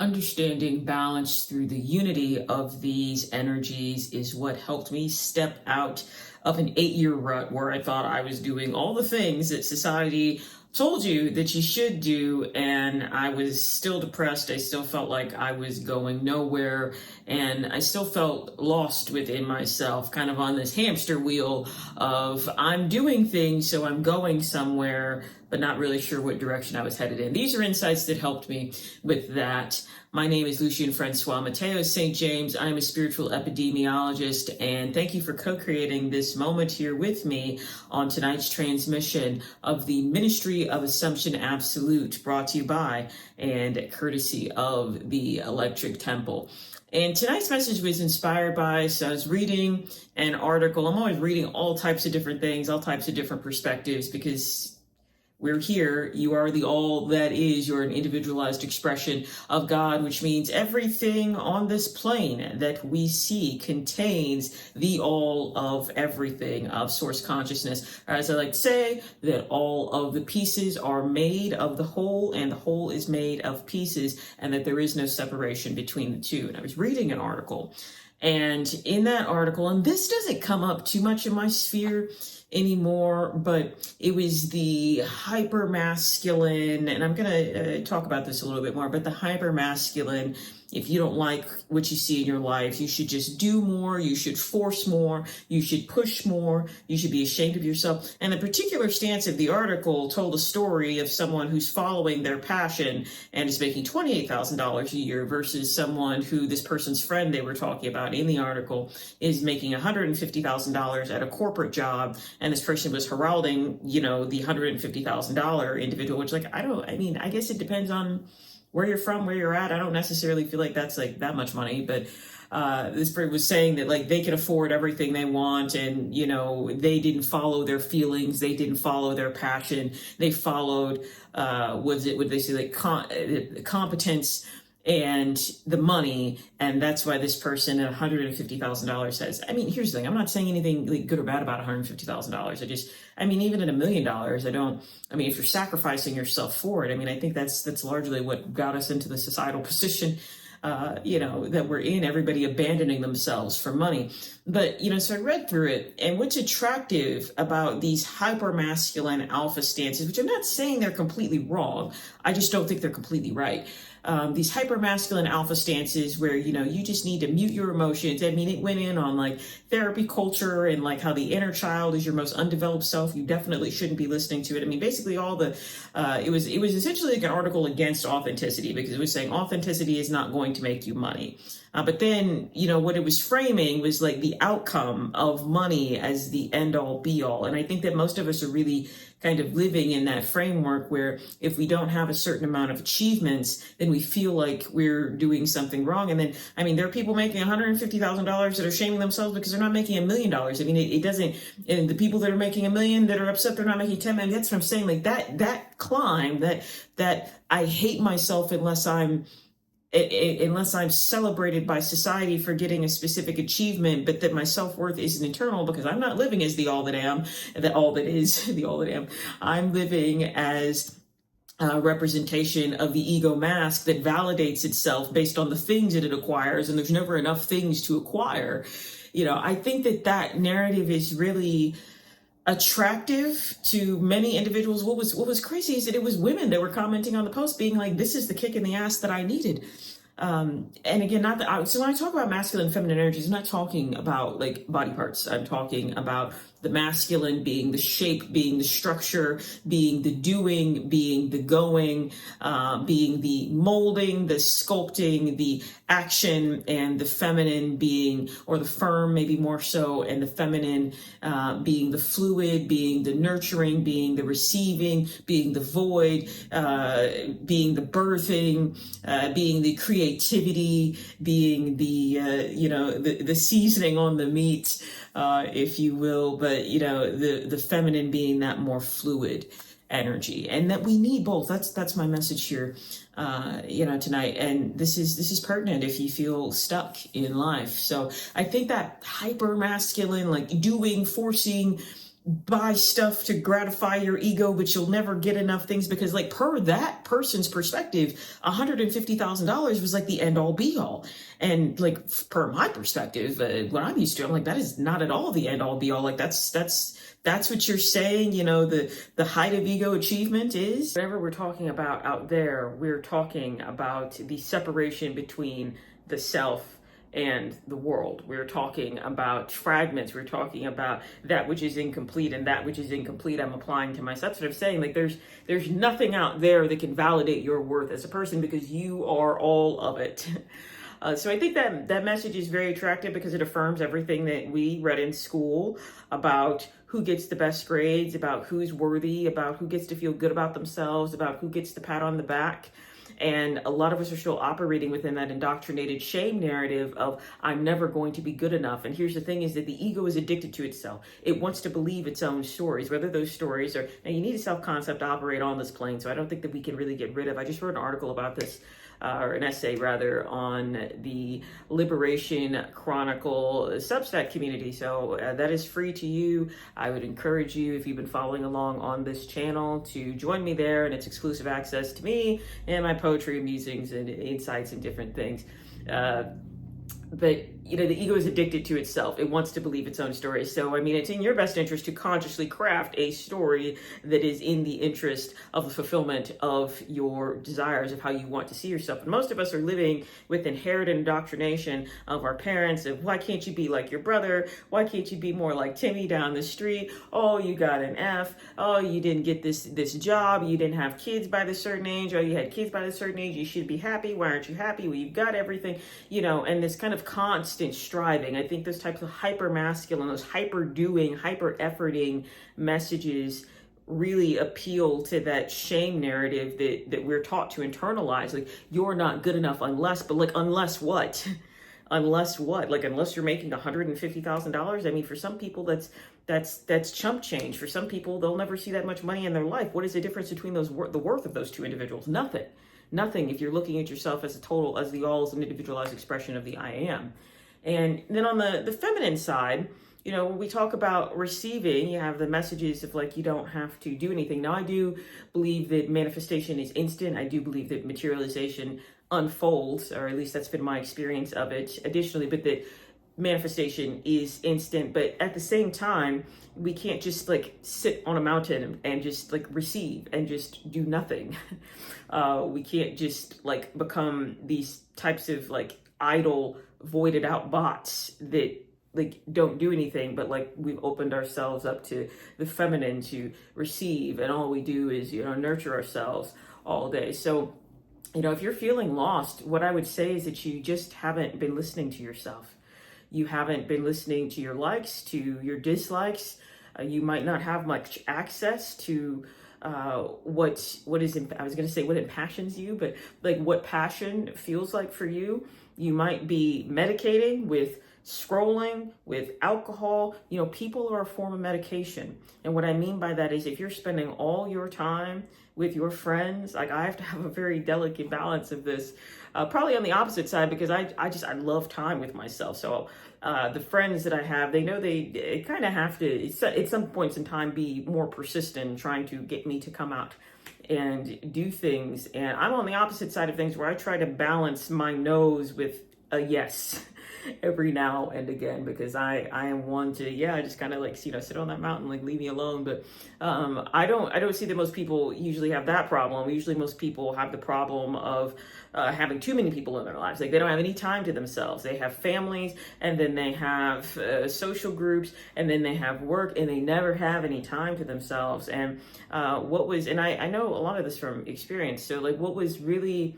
Understanding balance through the unity of these energies is what helped me step out of an 8-year rut where I thought I was doing all the things that society told you that you should do, and I was still depressed. I still felt like I was going nowhere, and I still felt lost within myself, kind of on this hamster wheel of I'm doing things, so I'm going somewhere, but not really sure what direction I was headed in. These are insights that helped me with that. My name is Lucien Francois Mateo St. James. I am a spiritual epidemiologist, and thank you for co-creating this moment here with me on tonight's transmission of the Ministry of Assumption Absolute, brought to you by and courtesy of the Electric Temple. And tonight's message was inspired by, so I was reading an article. I'm always reading all types of different things, all types of different perspectives, because we're here. You are the all that is. You're an individualized expression of God, which means everything on this plane that we see contains the all of everything of source consciousness. Or as I like to say, that all of the pieces are made of the whole, and the whole is made of pieces, and that there is no separation between the two. And I was reading an article, and in that article, and this doesn't come up too much in my sphere anymore, but it was the hyper masculine, and I'm going to talk about this a little bit more, but the hyper masculine, if you don't like what you see in your life, you should just do more, you should force more, you should push more, you should be ashamed of yourself. And the particular stance of the article told a story of someone who's following their passion and is making $28,000 a year versus someone who, this person's friend they were talking about in the article, is making $150,000 at a corporate job, and this person was heralding, the $150,000 individual, which I guess it depends on where you're from, where you're at. I don't necessarily feel like that's like that much money, but this person was saying that like they can afford everything they want, and they didn't follow their feelings, they didn't follow their passion, they followed competence and the money, and that's why this person at $150,000 says. Here's the thing: I'm not saying anything like good or bad about $150,000. Even at $1 million, if you're sacrificing yourself for it, I think that's largely what got us into the societal position, that we're in. Everybody abandoning themselves for money. But, so I read through it, and what's attractive about these hyper masculine alpha stances, which I'm not saying they're completely wrong, I just don't think they're completely right. These hyper masculine alpha stances where, you just need to mute your emotions. It went in on like therapy culture and like how the inner child is your most undeveloped self. You definitely shouldn't be listening to it. Basically all the, it was essentially like an article against authenticity, because it was saying authenticity is not going to make you money. But then, what it was framing was like the outcome of money as the end all be all. And I think that most of us are really kind of living in that framework where if we don't have a certain amount of achievements, then we feel like we're doing something wrong. And then, there are people making $150,000 that are shaming themselves because they're not making $1 million. It doesn't, and the people that are making $1 million that are upset they're not making 10 million, that's what I'm saying. Like that climb, that I hate myself unless I'm celebrated by society for getting a specific achievement, but that my self-worth isn't internal because I'm not living as the all that am, the all that is, the all that am. I'm living as a representation of the ego mask that validates itself based on the things that it acquires, and there's never enough things to acquire. I think that narrative is really attractive to many individuals. What was crazy is that it was women that were commenting on the post being like, this is the kick in the ass that I needed. And again, so when I talk about masculine and feminine energies, I'm not talking about like body parts. I'm talking about the masculine being the shape, being the structure, being the doing, being the going, being the molding, the sculpting, the action, and the feminine being, or the firm maybe more so, and the feminine being the fluid, being the nurturing, being the receiving, being the void, being the birthing, being the creativity, being the seasoning on the meat, if you will, but the feminine being that more fluid energy, and that we need both. That's my message here, tonight. And this is pertinent if you feel stuck in life. So I think that hyper masculine, like doing, forcing, buy stuff to gratify your ego, but you'll never get enough things because, like, per that person's perspective, $150,000 was like the end all be all. And like, per my perspective, what I'm used to, I'm like, that is not at all the end all be all. Like, that's what you're saying, the height of ego achievement is. Whatever we're talking about out there, we're talking about the separation between the self and the world. We're talking about fragments. We're talking about that which is incomplete, and that which is incomplete I'm applying to myself. That's what I'm saying. Like, there's nothing out there that can validate your worth as a person because you are all of it. So I think that message is very attractive because it affirms everything that we read in school about who gets the best grades, about who's worthy, about who gets to feel good about themselves, about who gets the pat on the back. And a lot of us are still operating within that indoctrinated shame narrative of, I'm never going to be good enough. And here's the thing is that the ego is addicted to itself. It wants to believe its own stories, whether those stories are, now you need a self-concept to operate on this plane. So I don't think that we can really get rid of, I just wrote an article about this, or an essay rather, on the Liberation Chronicle Substack community. So that is free to you. I would encourage you, if you've been following along on this channel, to join me there, and it's exclusive access to me and my poetry, musings, and insights and different things. But the ego is addicted to itself. It wants to believe its own story. So, I mean, it's in your best interest to consciously craft a story that is in the interest of the fulfillment of your desires, of how you want to see yourself. And most of us are living with inherited indoctrination of our parents of, why can't you be like your brother? Why can't you be more like Timmy down the street? Oh, you got an F. Oh, you didn't get this job. You didn't have kids by this certain age. Oh, you had kids by this certain age. You should be happy. Why aren't you happy? Well, you've got everything, and this kind of constant striving. I think those types of hyper masculine, those hyper doing, hyper efforting messages really appeal to that shame narrative that we're taught to internalize. Like, you're not good enough unless, but like, unless what? Unless what? Like, unless you're making $150,000. I mean, for some people, that's chump change. For some people, they'll never see that much money in their life. What is the difference between the worth of those two individuals? Nothing if you're looking at yourself as a total, as the all is an individualized expression of the I am. And then on the feminine side, when we talk about receiving, you have the messages of like, you don't have to do anything. Now, I do believe that manifestation is instant. I do believe that materialization unfolds, or at least that's been my experience of it. Additionally, but that manifestation is instant, but at the same time, we can't just like sit on a mountain and just like receive and just do nothing. We can't just like become these types of like idle, voided out bots that like don't do anything, but like we've opened ourselves up to the feminine to receive, and all we do is nurture ourselves all day. So if you're feeling lost, what I would say is that you just haven't been listening to yourself. You haven't been listening to your likes, to your dislikes. You might not have much access to what is, I was going to say what impassions you, but like what passion feels like for you. You might be medicating with scrolling, with alcohol. People are a form of medication. And what I mean by that is, if you're spending all your time with your friends, like, I have to have a very delicate balance of this, probably on the opposite side, because I love time with myself. So the friends that I have, they know they kind of have to, at some points in time, be more persistent, trying to get me to come out and do things. And I'm on the opposite side of things, where I try to balance my no's with a yes every now and again, because I am one to, I just kind of like, sit on that mountain, like, leave me alone. But I don't see that most people usually have that problem. Usually most people have the problem of having too many people in their lives. Like, they don't have any time to themselves. They have families, and then they have social groups, and then they have work, and they never have any time to themselves. And I know a lot of this from experience. So like, what was really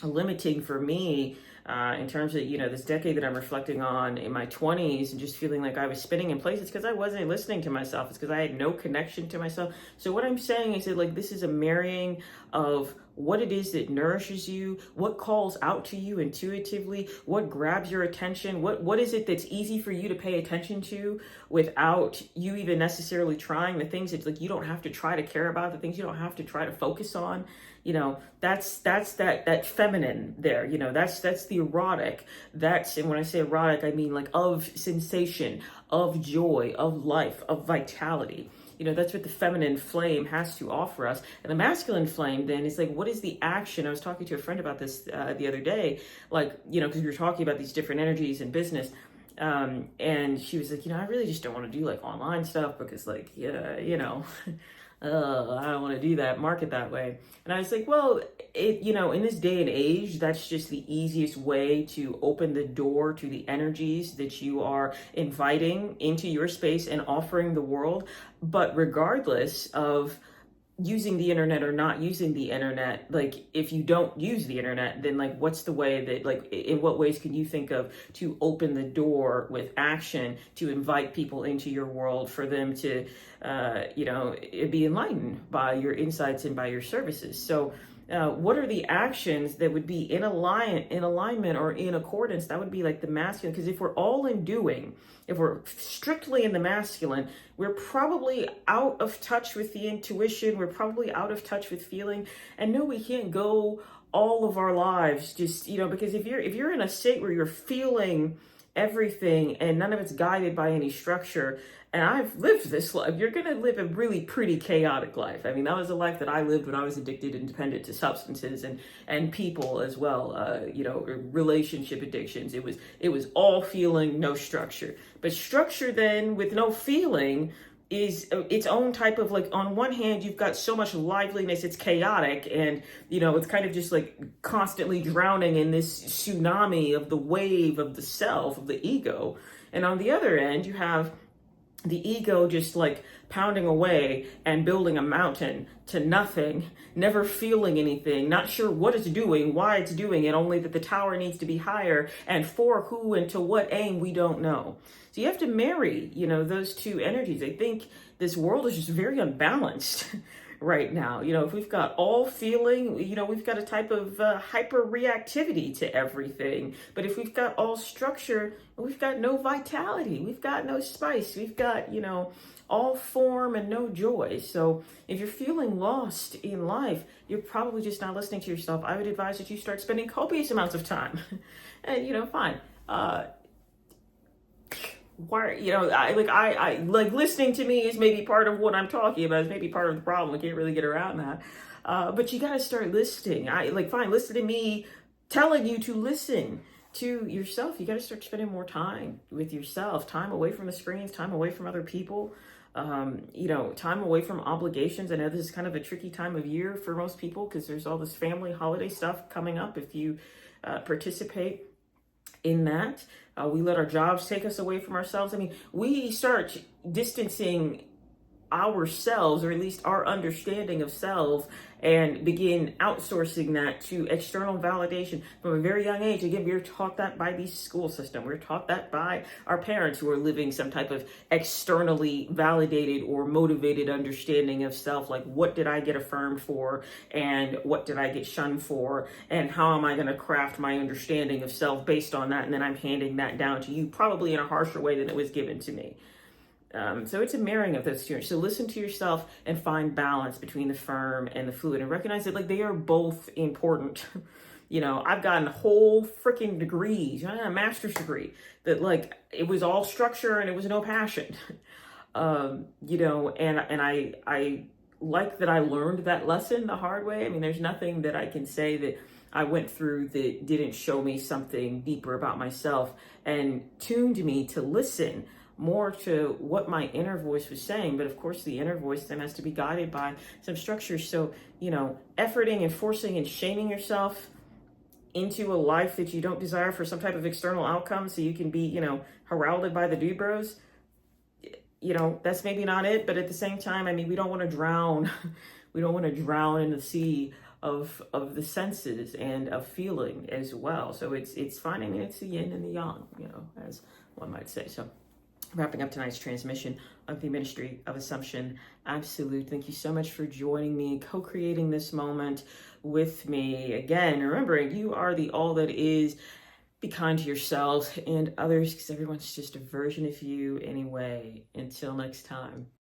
limiting for me in terms of, this decade that I'm reflecting on in my 20s, and just feeling like I was spinning in place, it's because I wasn't listening to myself. It's because I had no connection to myself. So what I'm saying is that, like, this is a marrying of what it is that nourishes you, what calls out to you intuitively, what grabs your attention, what is it that's easy for you to pay attention to without you even necessarily trying, the things that, like, you don't have to try to care about, the things you don't have to try to focus on. that's that feminine there, that's the erotic. And when I say erotic, I mean like of sensation, of joy, of life, of vitality. That's what the feminine flame has to offer us. And the masculine flame then is like, what is the action? I was talking to a friend about this the other day, like, because we were talking about these different energies in business. And she was like, I really just don't want to do like online stuff because like, yeah, I don't want to do that, market that way. And I was like, well, in this day and age, that's just the easiest way to open the door to the energies that you are inviting into your space and offering the world. But regardless of using the internet or not using the internet, like if you don't use the internet, then like what's the way that, like, in what ways can you think of to open the door with action to invite people into your world for them to be enlightened by your insights and by your services? So what are the actions that would be in alignment or in accordance? That would be like the masculine. Because if we're all in doing, if we're strictly in the masculine, we're probably out of touch with the intuition. We're probably out of touch with feeling. And no, we can't go all of our lives just, because if you're in a state where you're feeling everything and none of it's guided by any structure, and I've lived this life, you're going to live a really pretty chaotic life. I mean, that was a life that I lived when I was addicted and dependent to substances and people as well, relationship addictions. It was all feeling, no structure. But structure then with no feeling is its own type of, like, on one hand, you've got so much liveliness, it's chaotic, and, it's kind of just like constantly drowning in this tsunami of the wave of the self, of the ego. And on the other end, you have the ego just like pounding away and building a mountain to nothing, never feeling anything, not sure what it's doing, why it's doing it, only that the tower needs to be higher, and for who and to what aim, we don't know. So you have to marry, those two energies. I think this world is just very unbalanced right now. If we've got all feeling, we've got a type of hyper reactivity to everything. But if we've got all structure, we've got no vitality, we've got no spice, we've got, all form and no joy. So if you're feeling lost in life, you're probably just not listening to yourself. I would advise that you start spending copious amounts of time. And, fine. Why, I like listening to me is maybe part of what I'm talking about, is maybe part of the problem. I can't really get around that. But you got to start listening. Fine, listen to me telling you to listen to yourself. You got to start spending more time with yourself, time away from the screens, time away from other people, time away from obligations. I know this is kind of a tricky time of year for most people because there's all this family holiday stuff coming up. If you participate in that, we let our jobs take us away from ourselves. I mean, we start distancing ourselves, or at least our understanding of self, and begin outsourcing that to external validation from a very young age. Again, we were taught that by the school system. We were taught that by our parents, who are living some type of externally validated or motivated understanding of self. Like, what did I get affirmed for, and what did I get shunned for, and how am I going to craft my understanding of self based on that? And then I'm handing that down to you, probably in a harsher way than it was given to me. So it's a marrying of those two. So listen to yourself and find balance between the firm and the fluid, and recognize that, like, they are both important. I've gotten whole freaking degrees, a master's degree, that, like, it was all structure and it was no passion. And I like that I learned that lesson the hard way. I mean, there's nothing that I can say that I went through that didn't show me something deeper about myself and tuned me to listen more to what my inner voice was saying. But of course, the inner voice then has to be guided by some structures. So, efforting and forcing and shaming yourself into a life that you don't desire for some type of external outcome so you can be, heralded by the dude bros, that's maybe not it. But at the same time, I mean, we don't want to drown. We don't want to drown in the sea of the senses and of feeling as well. So it's finding, it's the yin and the yang, as one might say. So wrapping up tonight's transmission of the Ministry of Assumption Absolute. Thank you so much for joining me, co-creating this moment with me. Again, remembering you are the all that is. Be kind to yourself and others, because everyone's just a version of you anyway. Until next time.